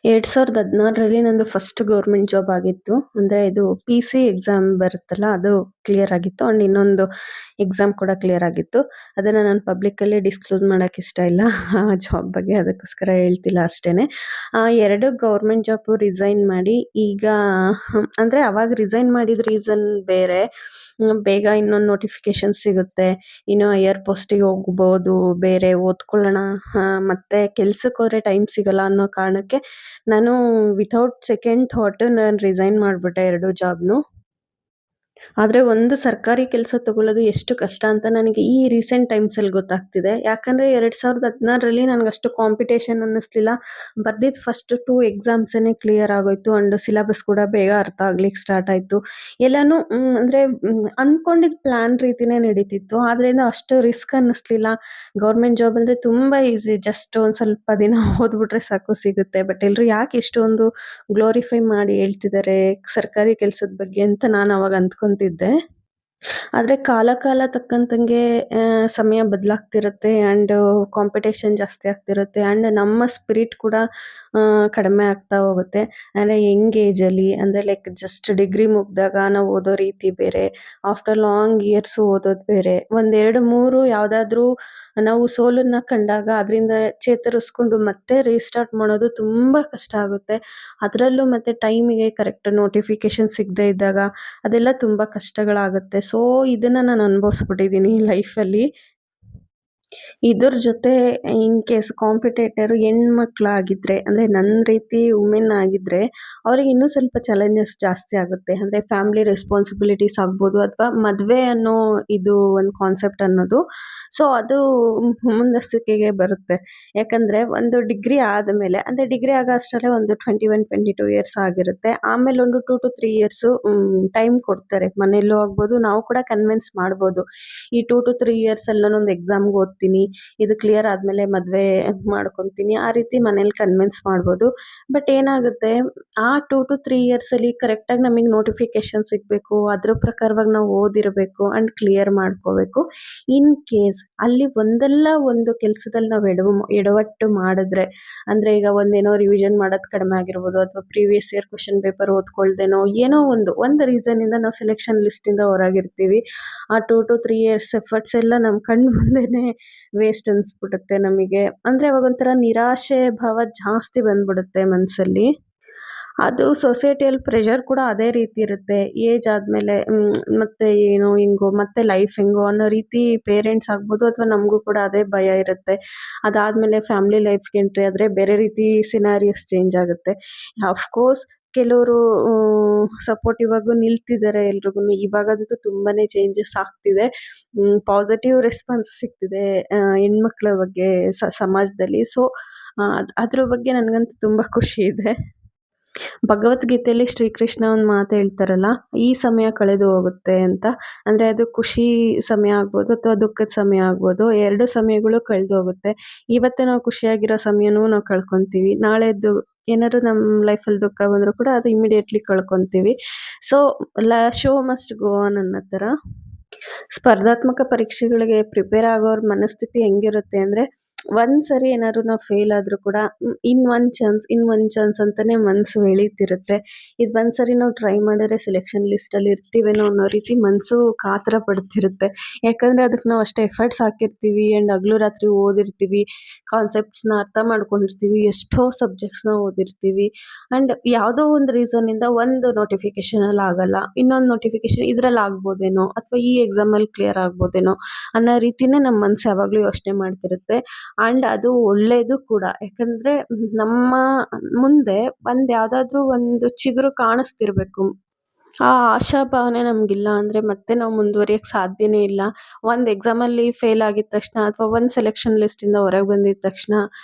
2016ರಲ್ಲಿ ನಂದು first government job ಆಗಿತ್ತು. ಅಂದ್ರೆ ಇದು ಪಿ.ಸಿ ಎಕ್ಸಾಮ್ ಬರುತ್ತಲ್ಲ ಅದು ಕ್ಲಿಯರ್ ಆಗಿತ್ತು. ಅಂಡ್ ಇನ್ನೊಂದು ಎಕ್ಸಾಮ್ ಕೂಡ ಕ್ಲಿಯರ್ ಆಗಿತ್ತು. ಅದನ್ನ ನಾನು ಪಬ್ಲಿಕ್ಕಲ್ಲಿ ಡಿಸ್ಕ್ಲೋಸ್ ಮಾಡಕ್ ಇಷ್ಟ ಇಲ್ಲ ಆ ಜಾಬ್ ಬಗ್ಗೆ, ಅದಕ್ಕೋಸ್ಕರ ಹೇಳ್ತಿಲ್ಲ ಅಷ್ಟೇನೆ. 2 ಗೌರ್ಮೆಂಟ್ ಜಾಬ್ ರಿಸೈನ್ ಮಾಡಿ ಈಗ ಅಂದ್ರೆ ಅವಾಗ ರಿಸೈನ್ ಮಾಡಿದ ರೀಸನ್ ಬೇರೆ. ಬೇಗ ಇನ್ನೊಂದು ನೋಟಿಫಿಕೇಶನ್ ಸಿಗುತ್ತೆ, ಇನ್ನು ಹೈಯರ್ ಪೋಸ್ಟಿಗೆ ಹೋಗ್ಬೋದು, ಬೇರೆ ಓದ್ಕೊಳ್ಳೋಣ, ಮತ್ತೆ ಕೆಲ್ಸಕ್ಕೆ ಹೋದ್ರೆ ಟೈಮ್ ಸಿಗಲ್ಲ ಅನ್ನೋ ಕಾರಣಕ್ಕೆ ನಾನು ವಿಥೌಟ್ ಸೆಕೆಂಡ್ ಥಾಟ್ ನಾನು ರಿಸೈನ್ ಮಾಡ್ಬಿಟ್ಟೆ 2 ಜಾಬ್‌ನು. ಆದ್ರೆ ಒಂದು ಸರ್ಕಾರಿ ಕೆಲಸ ತಗೊಳ್ಳೋದು ಎಷ್ಟು ಕಷ್ಟ ಅಂತ ನನಗೆ ಈ ರೀಸೆಂಟ್ ಟೈಮ್ಸಲ್ಲಿ ಗೊತ್ತಾಗ್ತಿದೆ. ಯಾಕಂದ್ರೆ 2016ರಲ್ಲಿ ನನಗಷ್ಟು ಕಾಂಪಿಟೇಷನ್ ಅನ್ನಿಸ್ಲಿಲ್ಲ. ಬರ್ದಿದ್ದು ಫಸ್ಟ್ 2 ಎಕ್ಸಾಮ್ಸೇನೆ ಕ್ಲಿಯರ್ ಆಗೋಯ್ತು. ಅಂಡ್ ಸಿಲೆಬಸ್ ಕೂಡ ಬೇಗ ಅರ್ಥ ಆಗ್ಲಿಕ್ಕೆ ಸ್ಟಾರ್ಟ್ ಆಯ್ತು. ಎಲ್ಲಾನು ಅಂದ್ರೆ ಅನ್ಕೊಂಡಿದ್ದ ಪ್ಲಾನ್ ರೀತಿನೇ ನಡೀತಿತ್ತು. ಆದ್ರಿಂದ ಅಷ್ಟು ರಿಸ್ಕ್ ಅನ್ನಿಸ್ಲಿಲ್ಲ. ಗೌರ್ಮೆಂಟ್ ಜಾಬ್ ಅಂದ್ರೆ ತುಂಬಾ ಈಸಿ. ಜಸ್ಟ್ ಒಂದ್ ಸ್ವಲ್ಪ ದಿನ ಓದ್ಬಿಟ್ರೆ ಸಾಕು ಸಿಗುತ್ತೆ. ಬಟ್ ಎಲ್ರು ಯಾಕೆ ಇಷ್ಟೊಂದು ಗ್ಲೋರಿಫೈ ಮಾಡಿ ಹೇಳ್ತಿದ್ದಾರೆ ಸರ್ಕಾರಿ ಕೆಲ್ಸದ ಬಗ್ಗೆ ಅಂತ ನಾನು ಅವಾಗ ಅಂದ್ಕೊಂತಿದ್ದೆ. ಆದ್ರೆ ಕಾಲ ತಕ್ಕಂತಂಗೆ ಸಮಯ ಬದಲಾಗ್ತಿರುತ್ತೆ ಅಂಡ್ ಕಾಂಪಿಟೇಷನ್ ಜಾಸ್ತಿ ಆಗ್ತಿರುತ್ತೆ ಅಂಡ್ ನಮ್ಮ ಸ್ಪಿರಿಟ್ ಕೂಡ ಕಡಿಮೆ ಆಗ್ತಾ ಹೋಗುತ್ತೆ. ಅಂದ್ರೆ ಯಂಗ್ ಏಜಲ್ಲಿ ಅಂದ್ರೆ ಲೈಕ್ ಜಸ್ಟ್ ಡಿಗ್ರಿ ಮುಗ್ದಾಗ ನಾವು ಓದೋ ರೀತಿ ಬೇರೆ, ಆಫ್ಟರ್ ಲಾಂಗ್ ಇಯರ್ಸ್ ಓದೋದು ಬೇರೆ. ಒಂದ್ 2-3 ಯಾವ್ದಾದ್ರು ನಾವು ಸೋಲನ್ನ ಕಂಡಾಗ ಅದರಿಂದ ಚೇತರಿಸ್ಕೊಂಡು ಮತ್ತೆ ರೀಸ್ಟಾರ್ಟ್ ಮಾಡೋದು ತುಂಬಾ ಕಷ್ಟ ಆಗುತ್ತೆ. ಅದರಲ್ಲೂ ಮತ್ತೆ ಟೈಮಿಗೆ ಕರೆಕ್ಟ್ ನೋಟಿಫಿಕೇಶನ್ ಸಿಗದೆ ಇದ್ದಾಗ ಅದೆಲ್ಲ ತುಂಬಾ ಕಷ್ಟಗಳಾಗುತ್ತೆ. ಸೊ ಇದನ್ನ ನಾನು ಅನುಭವಿಸ್ಬಿಟ್ಟಿದ್ದೀನಿ ಲೈಫಲ್ಲಿ. ಇದ್ರ ಜೊತೆ ಇನ್ ಕೇಸ್ ಕಾಂಪಿಟೇಟರ್ ಹೆಣ್ಮಕ್ಳಾಗಿದ್ರೆ ಅಂದ್ರೆ ನನ್ನ ರೀತಿ ವುಮೆನ್ ಆಗಿದ್ರೆ ಅವ್ರಿಗೆ ಇನ್ನೂ ಸ್ವಲ್ಪ ಚಾಲೆಂಜಸ್ ಜಾಸ್ತಿ ಆಗುತ್ತೆ. ಅಂದ್ರೆ ಫ್ಯಾಮಿಲಿ ರೆಸ್ಪಾನ್ಸಿಬಿಲಿಟೀಸ್ ಆಗ್ಬೋದು ಅಥವಾ ಮದುವೆ ಅನ್ನೋ ಇದು ಒಂದು ಕಾನ್ಸೆಪ್ಟ್ ಅನ್ನೋದು. ಸೊ ಅದು ಮುಂದಸ್ತಿಕೆಗೆ ಬರುತ್ತೆ. ಯಾಕಂದ್ರೆ ಒಂದು ಡಿಗ್ರಿ ಆದಮೇಲೆ ಅಂದ್ರೆ ಡಿಗ್ರಿ ಆಗೋ ಅಷ್ಟರಲ್ಲೇ ಒಂದು 21-22 ಇಯರ್ಸ್ ಆಗಿರುತ್ತೆ. ಆಮೇಲೆ ಒಂದು 2-3 ಇಯರ್ಸ್ ಟೈಮ್ ಕೊಡ್ತಾರೆ. ಮನೆಯಲ್ಲೂ ಆಗ್ಬೋದು, ನಾವು ಕೂಡ ಕನ್ವಿನ್ಸ್ ಮಾಡ್ಬೋದು. ಈ 2-3 ಇಯರ್ಸ್ ಅಲ್ಲಿ ನಾನೊಂದು ಎಕ್ಸಾಮ್ಗೆ ಓದ್ತೀನಿ, ಇದು ಕ್ಲಿಯರ್ ಆದ್ಮೇಲೆ ಮದ್ವೆ ಮಾಡ್ಕೊಂತೀನಿ, ಆ ರೀತಿ ಮನೇಲಿ ಕನ್ವಿನ್ಸ್ ಮಾಡ್ಬೋದು. ಬಟ್ ಏನಾಗುತ್ತೆ, ಆ 2-3 ಇಯರ್ಸ್ ಅಲ್ಲಿ ಕರೆಕ್ಟ್ ಆಗಿ ನಮಗೆ ನೋಟಿಫಿಕೇಶನ್ ಸಿಗ್ಬೇಕು, ಅದ್ರ ಪ್ರಕಾರವಾಗಿ ನಾವು ಓದಿರಬೇಕು ಅಂಡ್ ಕ್ಲಿಯರ್ ಮಾಡ್ಕೋಬೇಕು. ಇನ್ ಕೇಸ್ ಅಲ್ಲಿ ಒಂದಲ್ಲ ಒಂದು ಕೆಲ್ಸದಲ್ಲಿ ನಾವು ಎಡವಟ್ಟು ಮಾಡಿದ್ರೆ, ಅಂದ್ರೆ ಈಗ ಒಂದೇನೋ ರಿವಿಷನ್ ಮಾಡೋದು ಕಡಿಮೆ ಆಗಿರ್ಬೋದು ಅಥವಾ ಪ್ರೀವಿಯಸ್ ಇಯರ್ ಕ್ವಶನ್ ಪೇಪರ್ ಓದ್ಕೊಳ್ದೇನೋ ಏನೋ ಒಂದು ರೀಸನ್ ಇಂದ ನಾವು ಸೆಲೆಕ್ಷನ್ ಲಿಸ್ಟ್ ಇಂದ ಹೊರಗಿರ್ತೀವಿ. ಆ 2-3 ಇಯರ್ಸ್ ಎಫರ್ಟ್ಸ್ ಎಲ್ಲ ನಮ್ ಕಣ್ಣ್ ಮುಂದೆನೆ ವೇಸ್ಟ್ ಅನ್ಸ್ಬಿಡುತ್ತೆ ನಮಗೆ. ಅಂದ್ರೆ ಅವಾಗ ಒಂಥರ ನಿರಾಶೆ ಭಾವ ಜಾಸ್ತಿ ಬಂದ್ಬಿಡುತ್ತೆ ಮನ್ಸಲ್ಲಿ. ಅದು ಸೊಸೈಟಿಯಲ್ಲಿ ಪ್ರೆಷರ್ ಕೂಡ ಅದೇ ರೀತಿ ಇರುತ್ತೆ. ಏಜ್ ಆದ್ಮೇಲೆ ಮತ್ತೆ ಏನೋ ಹಿಂಗೋ ಮತ್ತೆ ಲೈಫ್ ಹೆಂಗೋ ಅನ್ನೋ ರೀತಿ ಪೇರೆಂಟ್ಸ್ ಆಗ್ಬೋದು ಅಥವಾ ನಮಗೂ ಕೂಡ ಅದೇ ಭಯ ಇರುತ್ತೆ. ಅದಾದ್ಮೇಲೆ ಫ್ಯಾಮಿಲಿ ಲೈಫ್ಗೆ ಎಂಟ್ರಿ ಆದ್ರೆ ಬೇರೆ ರೀತಿ ಸಿನಾರಿಯೋಸ್ ಚೇಂಜ್ ಆಗುತ್ತೆ. ಅಫ್ಕೋರ್ಸ್ ಕೆಲವರು ಸಪೋರ್ಟಿವ್ ಆಗೂ ನಿಲ್ತಿದ್ದಾರೆ ಎಲ್ರಿಗೂನು. ಇವಾಗಂತೂ ತುಂಬಾನೇ ಚೇಂಜಸ್ ಆಗ್ತಿದೆ. ಪಾಸಿಟಿವ್ ರೆಸ್ಪಾನ್ಸ್ ಸಿಗ್ತಿದೆ ಹೆಣ್ಮಕ್ಳ ಬಗ್ಗೆ ಸಮಾಜದಲ್ಲಿ. ಸೊ ಅದ್ರ ಬಗ್ಗೆ ನನಗಂತೂ ತುಂಬಾ ಖುಷಿ ಇದೆ. ಭಗವದ್ಗೀತೆಯಲ್ಲಿ ಶ್ರೀಕೃಷ್ಣ ಒಂದು ಮಾತು ಹೇಳ್ತಾರಲ್ಲ, ಈ ಸಮಯ ಕಳೆದು ಹೋಗುತ್ತೆ ಅಂತ. ಅಂದ್ರೆ ಅದು ಖುಷಿ ಸಮಯ ಆಗ್ಬೋದು ಅಥವಾ ದುಃಖದ ಸಮಯ ಆಗ್ಬೋದು, 2 ಸಮಯಗಳು ಕಳೆದು ಹೋಗುತ್ತೆ. ಇವತ್ತು ನಾವು ಖುಷಿಯಾಗಿರೋ ಸಮಯನೂ ನಾವು ಕಳ್ಕೊಂತೀವಿ. ನಾಳೆದ್ದು ಏನಾದ್ರು ನಮ್ಮ ಲೈಫಲ್ಲಿ ದುಃಖ ಬಂದರೂ ಕೂಡ ಅದು ಇಮಿಡಿಯೇಟ್ಲಿ ಕಳ್ಕೊಂತೀವಿ. So show must go on ಅನ್ನೋ ಥರ. ಸ್ಪರ್ಧಾತ್ಮಕ ಪರೀಕ್ಷೆಗಳಿಗೆ ಪ್ರಿಪೇರ್ ಆಗೋರ ಮನಸ್ಥಿತಿ ಹೆಂಗಿರುತ್ತೆ ಅಂದ್ರೆ, ಒಂದ್ ಸರಿ ಏನಾದ್ರು ನಾವು ಫೇಲ್ ಆದ್ರೂ ಕೂಡ ಇನ್ ಒಂದ್ ಚಾನ್ಸ್ ಅಂತಾನೆ ಮನ್ಸು ಎಳೀತಿರುತ್ತೆ. ಇದು ಒಂದ್ ಸರಿ ನಾವು ಟ್ರೈ ಮಾಡಿದ್ರೆ ಸೆಲೆಕ್ಷನ್ ಲಿಸ್ಟ್ ಅಲ್ಲಿ ಇರ್ತೀವೇನೋ ಅನ್ನೋ ರೀತಿ ಮನ್ಸು ಕಾತರ ಪಡ್ತಿರುತ್ತೆ. ಯಾಕಂದ್ರೆ ಅದಕ್ಕೆ ನಾವು ಅಷ್ಟೇ ಎಫರ್ಟ್ಸ್ ಹಾಕಿರ್ತೀವಿ ಅಂಡ್ ಹಗಲು ರಾತ್ರಿ ಓದಿರ್ತೀವಿ, ಕಾನ್ಸೆಪ್ಟ್ಸ್ನ ಅರ್ಥ ಮಾಡ್ಕೊಂಡಿರ್ತೀವಿ, ಎಷ್ಟೋ ಸಬ್ಜೆಕ್ಟ್ಸ್ನ ಓದಿರ್ತೀವಿ. ಅಂಡ್ ಯಾವುದೋ ಒಂದು ರೀಸನ್ ಇಂದ ಒಂದು ನೋಟಿಫಿಕೇಶನ್ ಅಲ್ಲಿ ಆಗಲ್ಲ, ಇನ್ನೊಂದು ನೋಟಿಫಿಕೇಶನ್ ಇದ್ರಲ್ಲಿ ಆಗ್ಬೋದೇನೋ ಅಥವಾ ಈ ಎಕ್ಸಾಮ್ ಅಲ್ಲಿ ಕ್ಲಿಯರ್ ಆಗ್ಬೋದೇನೋ ಅನ್ನೋ ರೀತಿನೇ ನಮ್ಮ ಮನ್ಸು ಯಾವಾಗ್ಲೂ ಯೋಚನೆ ಮಾಡ್ತಿರುತ್ತೆ. ಅಂಡ್ ಅದು ಒಳ್ಳೇದು ಕೂಡ. ಯಾಕಂದ್ರೆ ನಮ್ಮ ಮುಂದೆ ಯಾವ್ದಾದ್ರು ಒಂದು ಚಿಗುರು ಕಾಣಿಸ್ತಿರ್ಬೇಕು. ಆ ಆಶಾಭಾವನೆ ನಮ್ಗಿಲ್ಲ ಅಂದ್ರೆ ಮತ್ತೆ ನಾವು ಮುಂದುವರಿಯಕ್ಕೆ ಸಾಧ್ಯನೇ ಇಲ್ಲ. ಒಂದು ಎಕ್ಸಾಮಲ್ಲಿ ಫೇಲ್ ಆಗಿದ ತಕ್ಷಣ ಅಥವಾ ಒಂದು ಸೆಲೆಕ್ಷನ್ ಲಿಸ್ಟಿಂದ ಹೊರಗೆ ಬಂದಿದ ತಕ್ಷಣ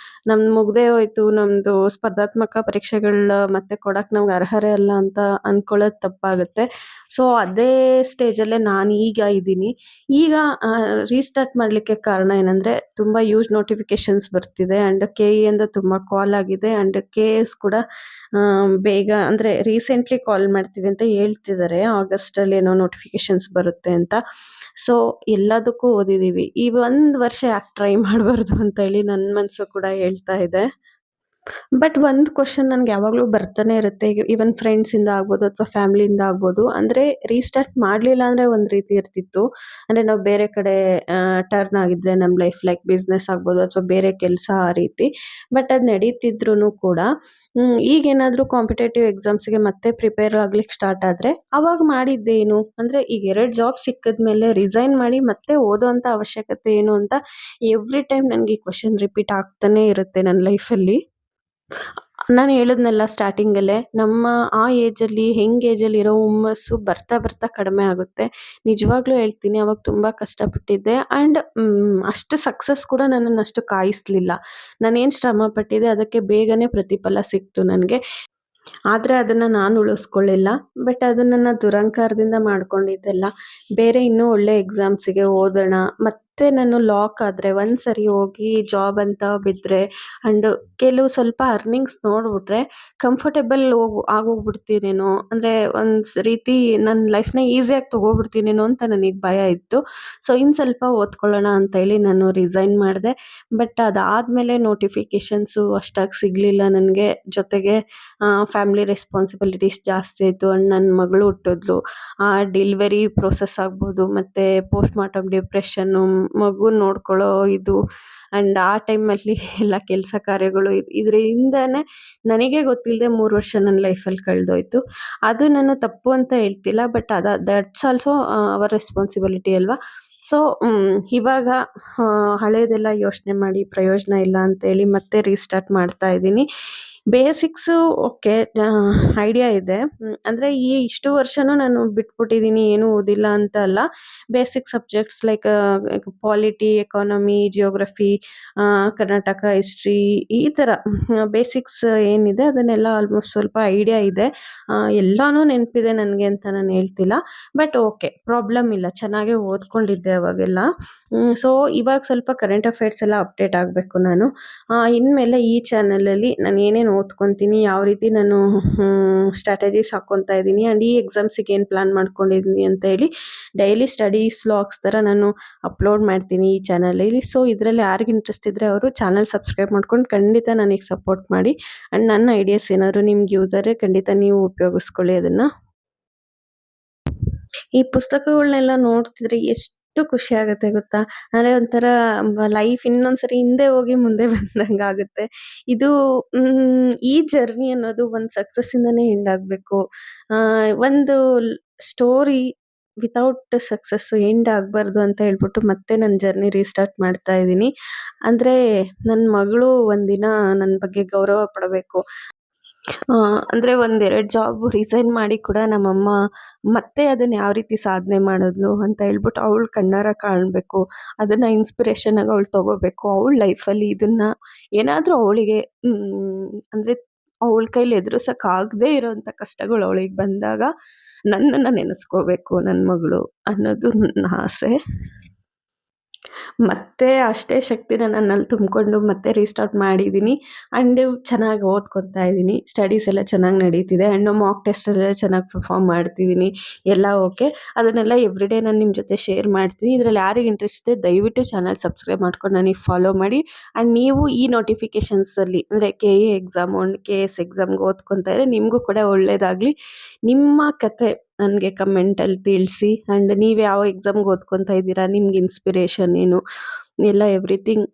ನಮ್ದು ಮುಗ್ದೇ ಹೋಯ್ತು, ನಮ್ಮದು ಸ್ಪರ್ಧಾತ್ಮಕ ಪರೀಕ್ಷೆಗಳು ಮತ್ತೆ ಕೊಡಕ್ಕೆ ನಮ್ಗೆ ಅರ್ಹರೇ ಅಲ್ಲ ಅಂತ ಅಂದ್ಕೊಳ್ಳೋದು ತಪ್ಪಾಗುತ್ತೆ. ಸೊ ಅದೇ ಸ್ಟೇಜಲ್ಲೇ ನಾನು ಈಗ ಇದ್ದೀನಿ. ಈಗ ರೀಸ್ಟಾರ್ಟ್ ಮಾಡಲಿಕ್ಕೆ ಕಾರಣ ಏನಂದರೆ, ತುಂಬ ಯೂಸ್ ನೋಟಿಫಿಕೇಷನ್ಸ್ ಬರ್ತಿದೆ ಆ್ಯಂಡ್ ಕೆ.ಇ. ಇಂದ ತುಂಬ ಕಾಲ್ ಆಗಿದೆ ಆ್ಯಂಡ್ ಕೆ.ಎಸ್ ಕೂಡ ಬೇಗ ಅಂದರೆ ರೀಸೆಂಟ್ಲಿ ಕಾಲ್ ಮಾಡ್ತೀವಿ ಅಂತ ಹೇಳ್ತಿದ್ದಾರೆ. ಆಗಸ್ಟಲ್ಲಿ ಏನೋ ನೋಟಿಫಿಕೇಷನ್ಸ್ ಬರುತ್ತೆ ಅಂತ. ಸೊ ಎಲ್ಲದಕ್ಕೂ ಓದಿದ್ದೀವಿ. ಈ 1 ವರ್ಷ ಯಾಕೆ ಟ್ರೈ ಮಾಡಬಾರ್ದು ಅಂತ ಹೇಳಿ ನನ್ನ ಮನಸ್ಸು ಕೂಡ ಹೇಳ್ತಾ ಇದೆ. ಬಟ್ ಒಂದು ಕ್ವೆಶ್ಚನ್ ನನ್ಗೆ ಯಾವಾಗಲೂ ಬರ್ತಾನೆ ಇರುತ್ತೆ. ಈಗ ಈವನ್ ಫ್ರೆಂಡ್ಸಿಂದ ಆಗ್ಬೋದು ಅಥವಾ ಫ್ಯಾಮಿಲಿಯಿಂದ ಆಗ್ಬೋದು. ಅಂದರೆ ರೀಸ್ಟಾರ್ಟ್ ಮಾಡಲಿಲ್ಲ ಅಂದರೆ ಒಂದು ರೀತಿ ಇರ್ತಿತ್ತು. ಅಂದರೆ ನಾವು ಬೇರೆ ಕಡೆ ಟರ್ನ್ ಆಗಿದ್ರೆ ನಮ್ಮ ಲೈಫ್ ಲೈಕ್ ಬಿಸ್ನೆಸ್ ಆಗ್ಬೋದು ಅಥವಾ ಬೇರೆ ಕೆಲಸ ಆ ರೀತಿ. ಬಟ್ ಅದು ನಡೀತಿದ್ರೂ ಕೂಡ ಈಗೇನಾದರೂ ಕಾಂಪಿಟೇಟಿವ್ ಎಕ್ಸಾಮ್ಸ್‌ಗೆ ಮತ್ತೆ ಪ್ರಿಪೇರ್ ಆಗ್ಲಿಕ್ಕೆ ಸ್ಟಾರ್ಟ್ ಆದರೆ ಅವಾಗ ಮಾಡಿದ್ದೇನು? ಅಂದರೆ ಈಗ 2 ಜಾಬ್ ಸಿಕ್ಕಿದ್ಮೇಲೆ ರಿಸೈನ್ ಮಾಡಿ ಮತ್ತೆ ಓದೋಂಥ ಅವಶ್ಯಕತೆ ಏನು ಅಂತ ಎವ್ರಿ ಟೈಮ್ ನನಗೆ ಈ ಕ್ವೆಶ್ಚನ್ ರಿಪೀಟ್ ಆಗ್ತಾನೆ ಇರುತ್ತೆ ನನ್ನ ಲೈಫಲ್ಲಿ. ನಾನು ಹೇಳಿದ್ನಲ್ಲ ಸ್ಟಾರ್ಟಿಂಗಲ್ಲೇ, ನಮ್ಮ ಆ ಏಜಲ್ಲಿ ಯಂಗ್ ಏಜಲ್ಲಿರೋ ಹುಮ್ಮಸ್ಸು ಬರ್ತಾ ಬರ್ತಾ ಕಡಿಮೆ ಆಗುತ್ತೆ. ನಿಜವಾಗ್ಲೂ ಹೇಳ್ತೀನಿ ಅವಾಗ ತುಂಬ ಕಷ್ಟಪಟ್ಟಿದ್ದೆ ಆ್ಯಂಡ್ ಅಷ್ಟು ಸಕ್ಸಸ್ ಕೂಡ ನನ್ನನ್ನು ಅಷ್ಟು ಕಾಯಿಸಲಿಲ್ಲ. ನಾನೇನು ಶ್ರಮ ಪಟ್ಟಿದ್ದೆ ಅದಕ್ಕೆ ಬೇಗನೆ ಪ್ರತಿಫಲ ಸಿಕ್ತು ನನಗೆ. ಆದರೆ ಅದನ್ನು ನಾನು ಉಳಿಸ್ಕೊಳ್ಳಿಲ್ಲ. ಬಟ್ ಅದು ನನ್ನ ದುರಂಕಾರದಿಂದ ಮಾಡ್ಕೊಂಡಿದ್ದೆಲ್ಲ. ಬೇರೆ ಇನ್ನೂ ಒಳ್ಳೆ ಎಕ್ಸಾಮ್ಸಿಗೆ ಓದೋಣ, ಮತ್ತೆ ನಾನು ಲಾಕ್ ಆದರೆ ಒಂದು ಸರಿ ಹೋಗಿ ಜಾಬ್ ಅಂತ ಬಿದ್ದರೆ ಆ್ಯಂಡ್ ಕೆಲವು ಸ್ವಲ್ಪ ಅರ್ನಿಂಗ್ಸ್ ನೋಡಿಬಿಟ್ರೆ ಕಂಫರ್ಟೇಬಲ್ ಆಗೋಗ್ಬಿಡ್ತೀನೇನೋ, ಅಂದರೆ ಒಂದು ರೀತಿ ನನ್ನ ಲೈಫ್‌ನ ಈಸಿಯಾಗಿ ತೊಗೋಬಿಡ್ತೀನೇನೋ ಅಂತ ನನಗೆ ಭಯ ಇತ್ತು. ಸೊ ಇನ್ನು ಸ್ವಲ್ಪ ಓದ್ಕೊಳ್ಳೋಣ ಅಂತೇಳಿ ನಾನು ರಿಸೈನ್ ಮಾಡಿದೆ. ಬಟ್ ಅದಾದಮೇಲೆ ನೋಟಿಫಿಕೇಷನ್ಸು ಅಷ್ಟಾಗಿ ಸಿಗಲಿಲ್ಲ ನನಗೆ. ಜೊತೆಗೆ ಫ್ಯಾಮಿಲಿ ರೆಸ್ಪಾನ್ಸಿಬಿಲಿಟೀಸ್ ಜಾಸ್ತಿ ಆಯಿತು ಆ್ಯಂಡ್ ನನ್ನ ಮಗಳು ಹುಟ್ಟಿದ್ಲು. ಆ ಡೆಲಿವರಿ ಪ್ರೋಸೆಸ್ ಆಗ್ಬೋದು ಮತ್ತು ಪೋಸ್ಟ್‌ಮಾರ್ಟಮ್ ಡಿಪ್ರೆಷನ್ನು, ಮಗುನ ನೋಡ್ಕೊಳ್ಳೋ ಇದು ಆ್ಯಂಡ್ ಆ ಟೈಮಲ್ಲಿ ಎಲ್ಲ ಕೆಲಸ ಕಾರ್ಯಗಳು ಇದರಿಂದನೇ ನನಗೇ ಗೊತ್ತಿಲ್ಲದೆ 3 ವರ್ಷ ನನ್ನ ಲೈಫಲ್ಲಿ ಕಳೆದೋಯ್ತು. ಅದು ನಾನು ತಪ್ಪು ಅಂತ ಹೇಳ್ತಿಲ್ಲ. But that's also our responsibility ಅಲ್ವಾ. ಸೊ ಇವಾಗ ಹಳೇದೆಲ್ಲ ಯೋಚನೆ ಮಾಡಿ ಪ್ರಯೋಜನ ಇಲ್ಲ ಅಂತೇಳಿ ಮತ್ತೆ ರೀಸ್ಟಾರ್ಟ್ ಮಾಡ್ತಾ ಇದ್ದೀನಿ. ಬೇಸಿಕ್ಸು ಓಕೆ, ಐಡಿಯಾ ಇದೆ. ಅಂದರೆ ಇಷ್ಟು ವರ್ಷನೂ ನಾನು ಬಿಟ್ಬಿಟ್ಟಿದ್ದೀನಿ, ಏನೂ ಓದಿಲ್ಲ ಅಂತ ಅಲ್ಲ. Basic subjects like polity, economy, geography, Karnataka history, ಈ ಥರ ಬೇಸಿಕ್ಸ್ ಏನಿದೆ ಅದನ್ನೆಲ್ಲ ಆಲ್ಮೋಸ್ಟ್ ಸ್ವಲ್ಪ ಐಡಿಯಾ ಇದೆ. ಎಲ್ಲನೂ ನೆನಪಿದೆ ನನಗೆ ಅಂತ ನಾನು ಹೇಳ್ತಿಲ್ಲ. ಬಟ್ ಓಕೆ, ಪ್ರಾಬ್ಲಮ್ ಇಲ್ಲ, ಚೆನ್ನಾಗೇ ಓದ್ಕೊಂಡಿದ್ದೆ ಅವಾಗೆಲ್ಲ. ಸೊ ಇವಾಗ ಸ್ವಲ್ಪ ಕರೆಂಟ್ ಅಫೇರ್ಸ್ ಎಲ್ಲ ಅಪ್ಡೇಟ್ ಆಗಬೇಕು ನಾನು. ಇನ್ಮೇಲೆ ಈ ಚಾನಲಲ್ಲಿ ನಾನು ಏನೇನು ಓದ್ಕೊತೀನಿ, ಯಾವ ರೀತಿ ನಾನು ಸ್ಟ್ರಾಟಜೀಸ್ ಹಾಕ್ಕೊತಾ ಇದ್ದೀನಿ ಆ್ಯಂಡ್ ಈ ಎಕ್ಸಾಮ್ಸಿಗೆ ಏನು ಪ್ಲ್ಯಾನ್ ಮಾಡ್ಕೊಂಡಿದ್ದೀನಿ ಅಂತ ಹೇಳಿ ಡೈಲಿ ಸ್ಟಡೀಸ್ ವ್ಲಾಗ್ಸ್ ಥರ ನಾನು ಅಪ್ಲೋಡ್ ಮಾಡ್ತೀನಿ ಈ ಚಾನಲಲ್ಲಿ. ಸೊ ಇದರಲ್ಲಿ ಯಾರಿಗೆ ಇಂಟ್ರೆಸ್ಟ್ ಇದ್ದರೆ ಅವರು ಚಾನಲ್ ಸಬ್ಸ್ಕ್ರೈಬ್ ಮಾಡ್ಕೊಂಡು ಖಂಡಿತ ನನಗೆ ಸಪೋರ್ಟ್ ಮಾಡಿ ಆ್ಯಂಡ್ ನನ್ನ ಐಡಿಯಾಸ್ ಏನಾದ್ರು ನಿಮ್ಗೆ ಯೂಸ್ ಆದರೆ ಖಂಡಿತ ನೀವು ಉಪಯೋಗಿಸ್ಕೊಳ್ಳಿ ಅದನ್ನು. ಈ ಪುಸ್ತಕಗಳ್ನೆಲ್ಲ ನೋಡ್ತಿದ್ರೆ ಎಷ್ಟು ಖುಷಿ ಆಗುತ್ತೆ ಗೊತ್ತಾ? ಅಂದರೆ ಒಂಥರ ಲೈಫ್ ಇನ್ನೊಂದ್ಸರಿ ಹಿಂದೆ ಹೋಗಿ ಮುಂದೆ ಬಂದಂಗಾಗುತ್ತೆ. ಇದು ಈ ಜರ್ನಿ ಅನ್ನೋದು ಒಂದು ಸಕ್ಸಸ್ಸಿಂದನೇ ಎಂಡ್ ಆಗಬೇಕು. ಒಂದು ಸ್ಟೋರಿ ವಿತೌಟ್ ಸಕ್ಸಸ್ ಎಂಡ್ ಆಗಬಾರ್ದು ಅಂತ ಹೇಳ್ಬಿಟ್ಟು ಮತ್ತೆ ನನ್ನ ಜರ್ನಿ ರೀಸ್ಟಾರ್ಟ್ ಮಾಡ್ತಾ ಇದ್ದೀನಿ. ಅಂದರೆ ನನ್ನ ಮಗಳು ಒಂದಿನ ನನ್ನ ಬಗ್ಗೆ ಗೌರವ ಪಡಬೇಕು. ಅಂದರೆ 1-2 ಜಾಬ್ ರಿಸೈನ್ ಮಾಡಿ ಕೂಡ ನಮ್ಮಮ್ಮ ಮತ್ತೆ ಅದನ್ನು ಯಾವ ರೀತಿ ಸಾಧನೆ ಮಾಡಿದ್ಲು ಅಂತ ಹೇಳ್ಬಿಟ್ಟು ಅವಳು ಕಣ್ಣಾರ ಕಾಣಬೇಕು. ಅದನ್ನು ಇನ್ಸ್ಪಿರೇಷನಾಗಿ ಅವಳು ತೊಗೋಬೇಕು. ಅವಳ ಲೈಫಲ್ಲಿ ಇದನ್ನು ಏನಾದರೂ ಅವಳಿಗೆ ಅಂದರೆ ಅವಳ ಕೈಲಿ ಎದುರಿಸೋಕ್ಕಾಗದೇ ಇರೋವಂಥ ಕಷ್ಟಗಳು ಅವಳಿಗೆ ಬಂದಾಗ ನನ್ನನ್ನು ನೆನೆಸ್ಕೋಬೇಕು ನನ್ನ ಮಗಳು ಅನ್ನೋದು ನನ್ನ ಆಸೆ. ಮತ್ತೆ ಅಷ್ಟೇ ಶಕ್ತಿನ ನನ್ನಲ್ಲಿ ತುಂಬಿಕೊಂಡು ಮತ್ತೆ ರೀಸ್ಟಾರ್ಟ್ ಮಾಡಿದ್ದೀನಿ ಆ್ಯಂಡ್ ಚೆನ್ನಾಗಿ ಓದ್ಕೊತಾ ಇದ್ದೀನಿ. ಸ್ಟಡೀಸ್ ಎಲ್ಲ ಚೆನ್ನಾಗಿ ನಡೀತಿದೆ ಆ್ಯಂಡ್ ಮಾಕ್ ಟೆಸ್ಟಲ್ಲೆಲ್ಲ ಚೆನ್ನಾಗಿ ಪರ್ಫಾರ್ಮ್ ಮಾಡ್ತಿದ್ದೀನಿ. ಎಲ್ಲ ಓಕೆ. ಅದನ್ನೆಲ್ಲ ಎವ್ರಿಡೇ ನಾನು ನಿಮ್ಮ ಜೊತೆ ಶೇರ್ ಮಾಡ್ತೀನಿ. ಇದರಲ್ಲಿ ಯಾರಿಗೆ ಇಂಟ್ರೆಸ್ಟ್ ಇದೆ ದಯವಿಟ್ಟು ಚಾನಲ್ ಸಬ್ಸ್ಕ್ರೈಬ್ ಮಾಡ್ಕೊಂಡು ನನಗೆ ಫಾಲೋ ಮಾಡಿ ಆ್ಯಂಡ್ ನೀವು ಈ ನೋಟಿಫಿಕೇಷನ್ಸಲ್ಲಿ ಅಂದರೆ KA ಎಕ್ಸಾಮು, KS ಎಕ್ಸಾಮ್ಗೆ ಓದ್ಕೊತಾ ಇದ್ದರೆ ನಿಮಗೂ ಕೂಡ ಒಳ್ಳೆಯದಾಗಲಿ. ನಿಮ್ಮ ಕತೆ ನನಗೆ ಕಮೆಂಟಲ್ಲಿ ತಿಳಿಸಿ ಆ್ಯಂಡ್ ನೀವು ಯಾವ ಎಕ್ಸಾಮ್ಗೆ ಓದ್ಕೊತಾ ಇದ್ದೀರಾ, ನಿಮ್ಗೆ ಇನ್ಸ್ಪಿರೇಷನ್ ಏನು ಎಲ್ಲ ಎವ್ರಿಥಿಂಗ್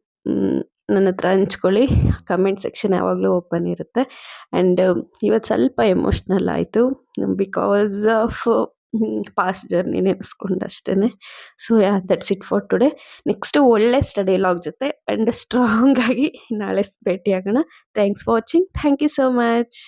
ನನ್ನ ಹತ್ರ ಹಂಚ್ಕೊಳ್ಳಿ. ಕಮೆಂಟ್ ಸೆಕ್ಷನ್ ಯಾವಾಗಲೂ ಓಪನ್ ಇರುತ್ತೆ ಆ್ಯಂಡ್ ಇವತ್ತು ಸ್ವಲ್ಪ ಎಮೋಷ್ನಲ್ ಆಯಿತು ಬಿಕಾಸ್ ಆಫ್ ಪಾಸ್ಟ್ ಜರ್ನಿ ನೆನೆಸ್ಕೊಂಡು ಅಷ್ಟೇ. So that's it for today. Next ಒಳ್ಳೆ ಸ್ಟಡಿ ಲಾಗ್ ಜೊತೆ ಆ್ಯಂಡ್ ಸ್ಟ್ರಾಂಗಾಗಿ ನಾಳೆ ಭೇಟಿಯಾಗೋಣ. Thanks for watching. Thank you so much.